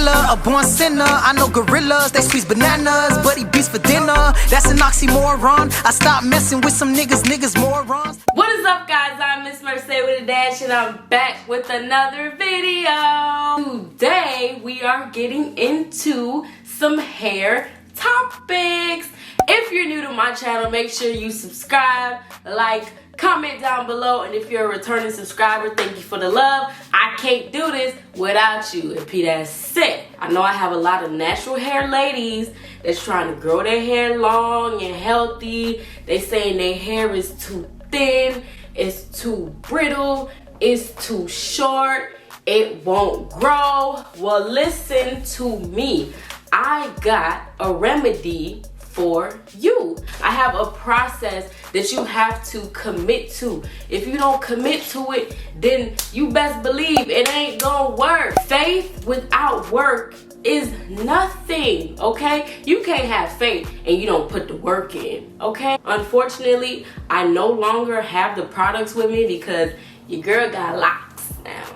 killer, a born sinner. I know gorillas, they squeeze bananas, but he beats for dinner. That's an oxymoron. I stopped messing with some niggas morons. What is up, guys? I'm Miss Mercè with a dash, and I'm back with another video. Today, we are getting into some hair topics. If you're new to my channel, make sure you subscribe, like, comment down below, and if you're a returning subscriber, thank you for the love. I can't do this without you. And P, that's it. I know I have a lot of natural hair ladies that's trying to grow their hair long and healthy. They saying their hair is too thin, it's too brittle, it's too short, it won't grow. Well, listen to me. I got a remedy for you. I have a process that you have to commit to. If you don't commit to it, then you best believe it ain't gonna work. Faith without work is nothing, okay? You can't have faith and you don't put the work in, okay? Unfortunately, I no longer have the products with me because your girl got locks now.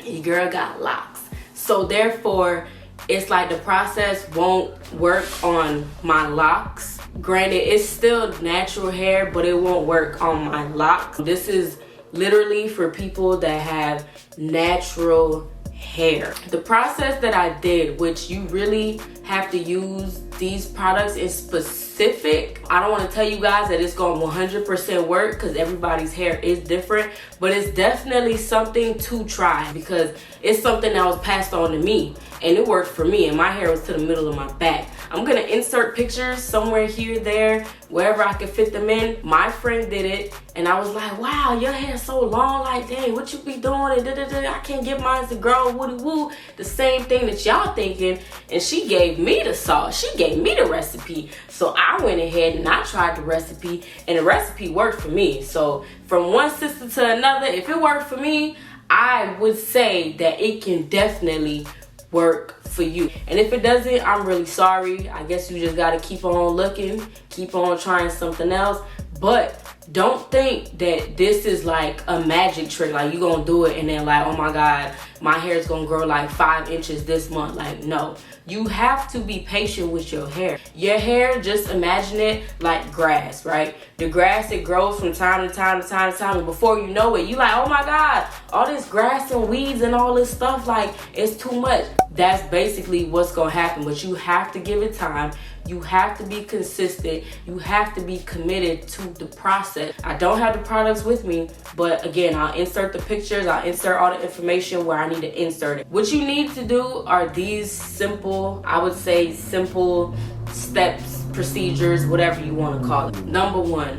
Your girl got locks. So therefore, it's like the process won't work on my locks. Granted, it's still natural hair, but it won't work on my locks. This is literally for people that have natural hair. The process that I did, which you really have to use these products in specific. I don't want to tell you guys that it's going to 100% work because everybody's hair is different, but it's definitely something to try because it's something that was passed on to me and it worked for me, and my hair was to the middle of my back. I'm going to insert pictures somewhere here, there, wherever I can fit them in. My friend did it and I was like, wow, your hair's so long, like, dang, what you be doing? And I can't get mine to grow, woody woo. The same thing that y'all thinking. And she gave me the sauce. She gave me the recipe. So I went ahead and I tried the recipe, and the recipe worked for me. So from one sister to another, if it worked for me, I would say that it can definitely work for you. And if it doesn't, I'm really sorry. I guess you just gotta keep on looking, keep on trying something else. But don't think that this is like a magic trick, like you gonna do it and then like, oh my god, my hair is gonna grow like 5 inches this month. Like, no, you have to be patient with your hair. Your hair, just imagine it like grass, right? The grass, it grows from time to time to time to time, and before you know it, you like, oh my god, all this grass and weeds and all this stuff, like, it's too much. That's basically what's gonna happen. But you have to give it time. You have to be consistent. You have to be committed to the process. I don't have the products with me, but again, I'll insert the pictures. I'll insert all the information where I need to insert it. What you need to do are these simple, I would say simple steps, procedures, whatever you want to call it. Number one,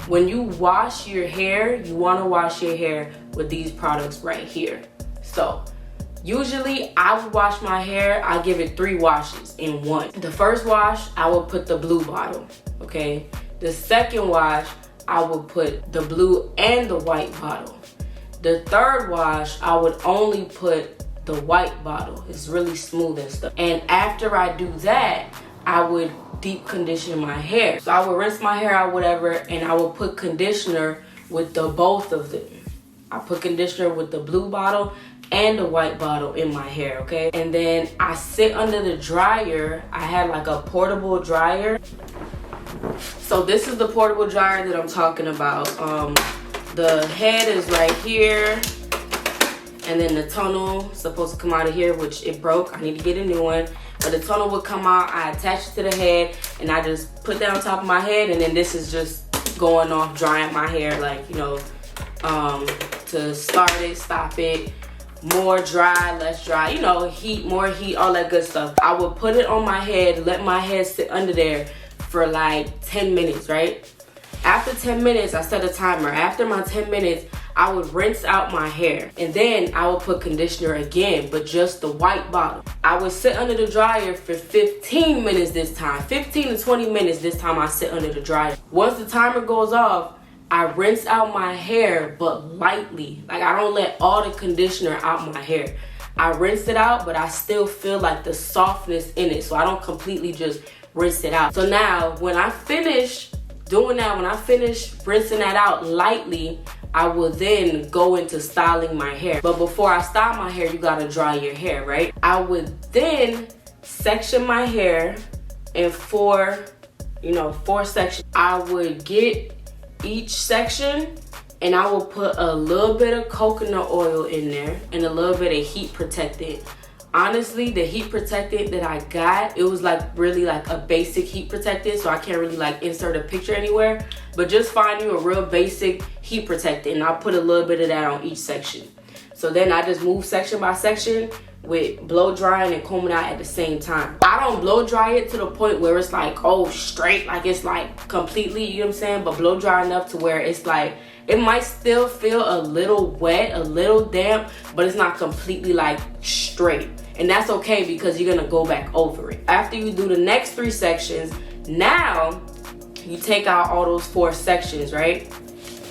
when you wash your hair, you want to wash your hair with these products right here. So usually I would wash my hair, I give it 3 washes in one. The first wash, I will put the blue bottle, okay? The second wash, I will put the blue and the white bottle. The third wash, I would only put the white bottle. It's really smooth and stuff. And after I do that, I would deep condition my hair. So I would rinse my hair out, whatever, and I will put conditioner with the both of them. I put conditioner with the blue bottle and the white bottle in my hair, okay? And then I sit under the dryer. I had like a portable dryer. So this is the portable dryer that I'm talking about. The head is right here, and then the tunnel is supposed to come out of here, which it broke. I need to get a new one. But the tunnel would come out, I attach it to the head, and I just put that on top of my head, and then this is just going off, drying my hair, like, you know, to start it, stop it, more dry, less dry, you know, heat, more heat, all that good stuff. I would put it on my head, let my head sit under there for like 10 minutes, right? After 10 minutes, I set a timer. After my 10 minutes, I would rinse out my hair, and then I would put conditioner again, but just the white bottle. I would sit under the dryer for 15 minutes this time. 15 to 20 minutes this time I sit under the dryer. Once the timer goes off, I rinse out my hair, but lightly. Like, I don't let all the conditioner out my hair. I rinse it out, but I still feel like the softness in it, so I don't completely just rinse it out. So now, when I finish doing that, when I finish rinsing that out lightly, I will then go into styling my hair. But before I style my hair, you gotta dry your hair, right? I would then section my hair in four sections. I would get each section and I will put a little bit of coconut oil in there and a little bit of heat protectant. Honestly, the heat protectant that I got, it was like really like a basic heat protectant, so I can't really like insert a picture anywhere, but just find you a real basic heat protectant and I'll put a little bit of that on each section. So then I just move section by section with blow drying and combing out at the same time. I don't blow dry it to the point where it's like, oh, straight, like it's like completely, you know what I'm saying? But blow dry enough to where it's like, it might still feel a little wet, a little damp, but it's not completely like straight. And that's okay because you're gonna go back over it. After you do the next 3 sections, now you take out all those 4 sections, right?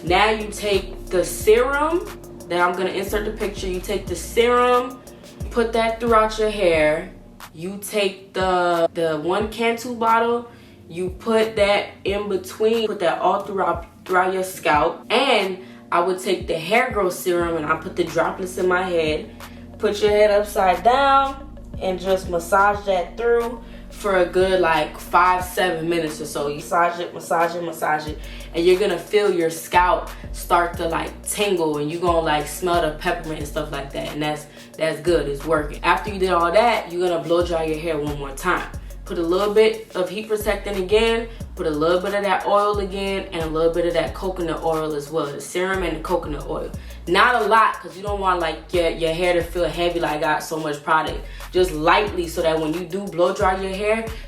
Now you take the serum that I'm gonna insert the picture. You take the serum, put that throughout your hair. You take the 1 Cantu bottle, you put that in between, put that all throughout your scalp. And I would take the hair growth serum and I put the droplets in my head. Put your head upside down and just massage that through for a good like 5-7 minutes or so. You massage it, and you're gonna feel your scalp start to like tingle, and you're gonna like smell the peppermint and stuff like that, and that's good. It's working. After you did all that, you're gonna blow dry your hair one more time. Put a little bit of heat protectant again, put a little bit of that oil again, and a little bit of that coconut oil as well, the serum and the coconut oil. Not a lot, because you don't want like your hair to feel heavy like I got so much product. Just lightly, so that when you do blow dry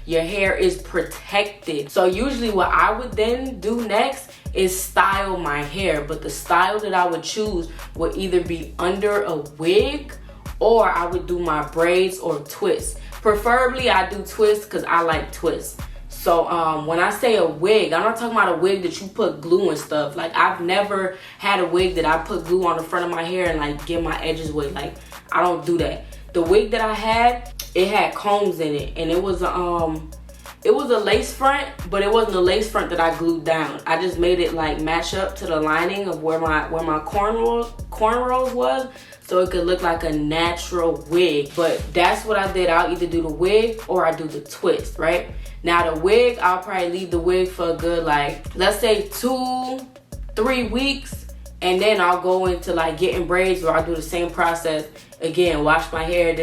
your hair is protected. So usually what I would then do next is style my hair, but the style that I would choose would either be under a wig, or I would do my braids or twists. Preferably I do twists because I like twists. So when I say a wig, I'm not talking about a wig that you put glue and stuff. Like, I've never had a wig that I put glue on the front of my hair and like get my edges wet. Like, I don't do that. The wig that I had, it had combs in it, and it was a lace front, but it wasn't a lace front that I glued down. I just made it like match up to the lining of where my cornrows was, so it could look like a natural wig. But that's what I did. I'll either do the wig or I do the twist, right? Now the wig, I'll probably leave the wig for a good like, let's say 2-3 weeks, and then I'll go into like getting braids, where I'll do the same process again, wash my hair, and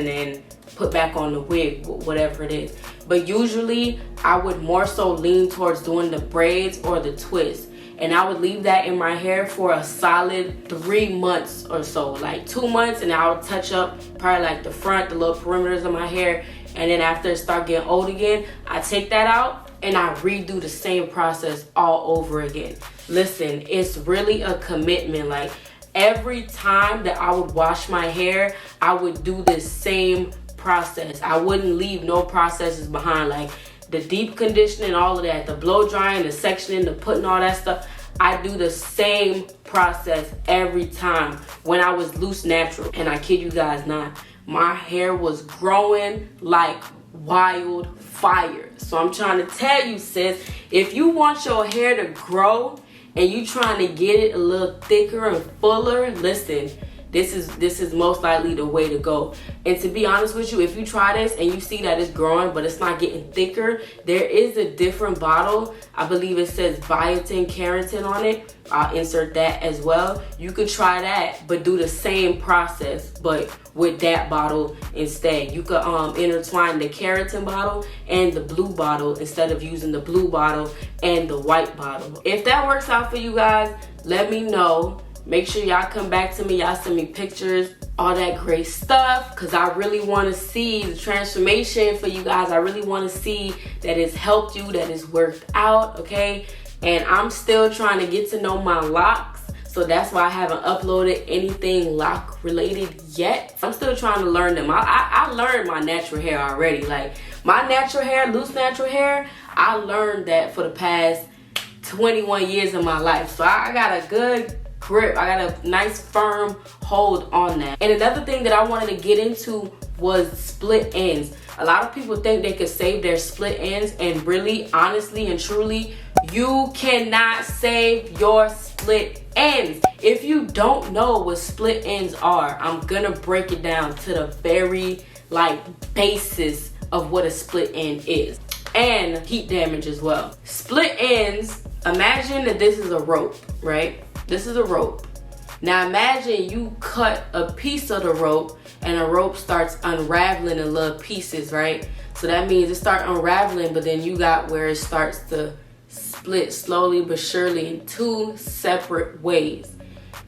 then put back on the wig, whatever it is. But usually I would more so lean towards doing the braids or the twist, and I would leave that in my hair for a solid 3 months or so, like 2 months, and I'll touch up probably like the front, the little perimeters of my hair. And then after it start getting old again, I take that out and I redo the same process all over again. Listen, it's really a commitment. Like, every time that I would wash my hair, I would do the same process. I wouldn't leave no processes behind, like the deep conditioning, all of that, the blow drying, the sectioning, the putting all that stuff. I do the same process every time when I was loose natural. And I kid you guys not, my hair was growing like wildfire. So I'm trying to tell you, sis, if you want your hair to grow and you trying to get it a little thicker and fuller, listen, this is most likely the way to go. And to be honest with you, if you try this and you see that it's growing but it's not getting thicker, there is a different bottle. I believe it says biotin keratin on it. I'll insert that as well. You could try that, but do the same process, but with that bottle instead. You could intertwine the keratin bottle and the blue bottle instead of using the blue bottle and the white bottle. If that works out for you guys, let me know. Make sure y'all come back to me. Y'all send me pictures, all that great stuff, because I really want to see the transformation for you guys. I really want to see that it's helped you, that it's worked out, okay? And I'm still trying to get to know my locks, so that's why I haven't uploaded anything lock related yet. I'm still trying to learn them. I learned my natural hair already. Like, my natural hair, loose natural hair, I learned that for the past 21 years of my life. So I got a good grip. I got a nice firm hold on that. And another thing that I wanted to get into was split ends. A lot of people think they could save their split ends, and really, honestly and truly, you cannot save your split ends. If you don't know what split ends are, I'm gonna break it down to the very basis of what a split end is, and heat damage as well. Split ends, imagine that this is a rope, right? This is a rope. Now imagine you cut a piece of the rope and the rope starts unraveling in little pieces, right? So that means it starts unraveling, but then you got where it starts to split slowly but surely in two separate ways.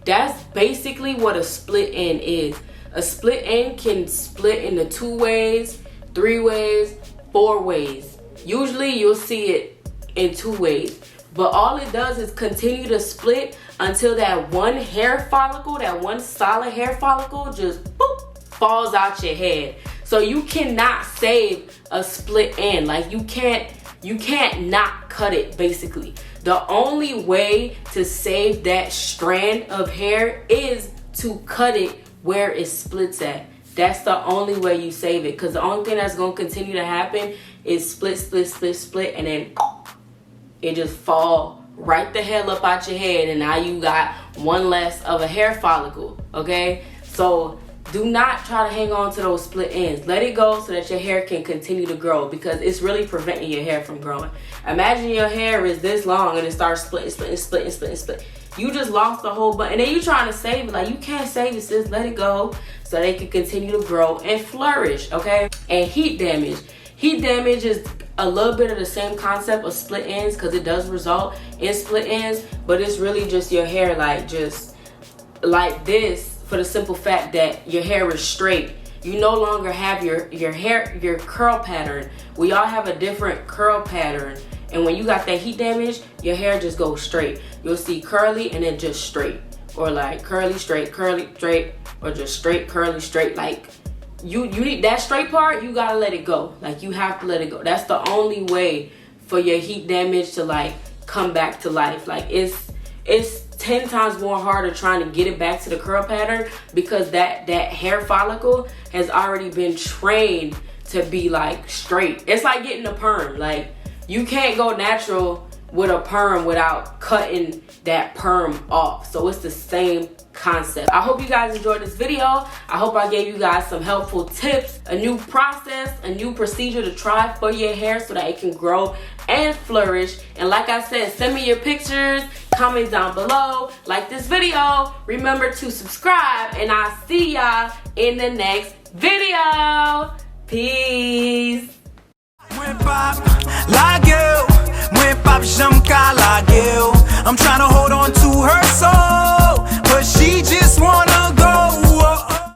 That's basically what a split end is. A split end can split into 2 ways, 3 ways, 4 ways. Usually you'll see it in 2 ways, but all it does is continue to split until that one hair follicle, that one solid hair follicle just boop, falls out your head. So you cannot save a split end. Like you can't not cut it basically. The only way to save that strand of hair is to cut it where it splits at. That's the only way you save it, because the only thing that's going to continue to happen is split, split, split, split, and then it just fall right the hell up out your head, and now you got one less of a hair follicle, okay? So do not try to hang on to those split ends. Let it go so that your hair can continue to grow, because it's really preventing your hair from growing. Imagine your hair is this long and it starts splitting, splitting, splitting, splitting, splitting. You just lost the whole bunch, and then you trying to save it. Like, you can't save it, sis. Let it go so they can continue to grow and flourish, okay? And heat damage. Heat damage is a little bit of the same concept of split ends, because it does result in split ends, but it's really just your hair just like this, for the simple fact that your hair is straight. You no longer have your curl pattern. We all have a different curl pattern, and when you got that heat damage, your hair just goes straight. You'll see curly and then just straight, or like curly straight, or just straight curly straight. Like you need that straight part, you gotta let it go. Like, you have to let it go. That's the only way for your heat damage to come back to life. Like, it's 10 times more harder trying to get it back to the curl pattern, because that hair follicle has already been trained to be straight. It's like getting a perm. Like, you can't go natural with a perm without cutting that perm off. So it's the same concept. I hope you guys enjoyed this video. I hope I gave you guys some helpful tips, a new process, a new procedure to try for your hair so that it can grow and flourish. And like I said, send me your pictures, comment down below, like this video, remember to subscribe, and I'll see y'all in the next video. Peace. I'm trying to hold on to her soul, but she just wants